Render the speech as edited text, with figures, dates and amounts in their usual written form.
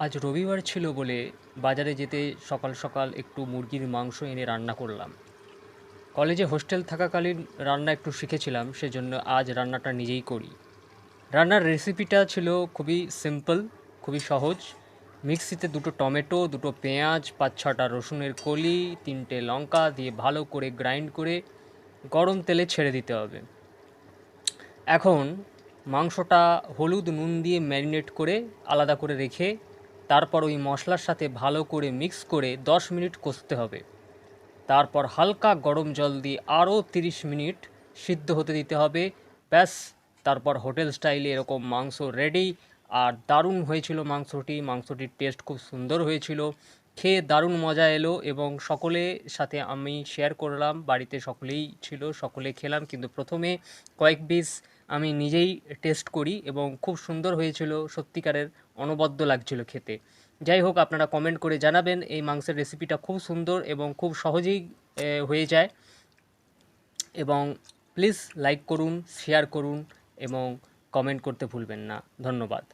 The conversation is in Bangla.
আজ রবিবার ছিল বলে বাজারে যেতে সকাল সকাল একটু মুরগির মাংস এনে রান্না করলাম। কলেজে হোস্টেল থাকাকালীন রান্না একটু শিখেছিলাম, সেজন্য আজ রান্নাটা নিজেই করি। রান্নার রেসিপিটা ছিল খুবই সিম্পল, খুবই সহজ। মিক্সিতে দুটো টমেটো, দুটো পেঁয়াজ, ৫-৬টা রসুনের কলি, ৩টে লঙ্কা দিয়ে ভালো করে গ্রাইন্ড করে গরম তেলে ছেড়ে দিতে হবে। এখন মাংসটা হলুদ নুন দিয়ে ম্যারিনেট করে আলাদা করে রেখে তারপর ওই মশলার সাথে ভালো করে মিক্স করে ১০ মিনিট কষতে হবে। তারপর হালকা গরম জল দিয়ে আরও ৩০ মিনিট সিদ্ধ হতে দিতে হবে। ব্যাস, তারপর হোটেল স্টাইলে এরকম মাংস রেডি। আর দারুণ হয়েছিল মাংসটির টেস্ট খুব সুন্দর হয়েছিল। খেয়ে দারুণ মজা এলো এবং সকলের সাথে আমি শেয়ার করলাম। বাড়িতে সকলেই ছিল, সকলে খেলাম, কিন্তু প্রথমে কয়েক পিস আমি নিজেই টেস্ট করি এবং খুব সুন্দর হয়েছিল, সত্যিকারের অনবদ্য লাগছিল খেতে। যাই হোক, আপনারা কমেন্ট করে জানাবেন। এই মাংসের রেসিপিটা খুব সুন্দর এবং খুব সহজেই হয়ে যায়। এবং প্লিজ লাইক করুন, শেয়ার করুন এবং কমেন্ট করতে ভুলবেন না। ধন্যবাদ।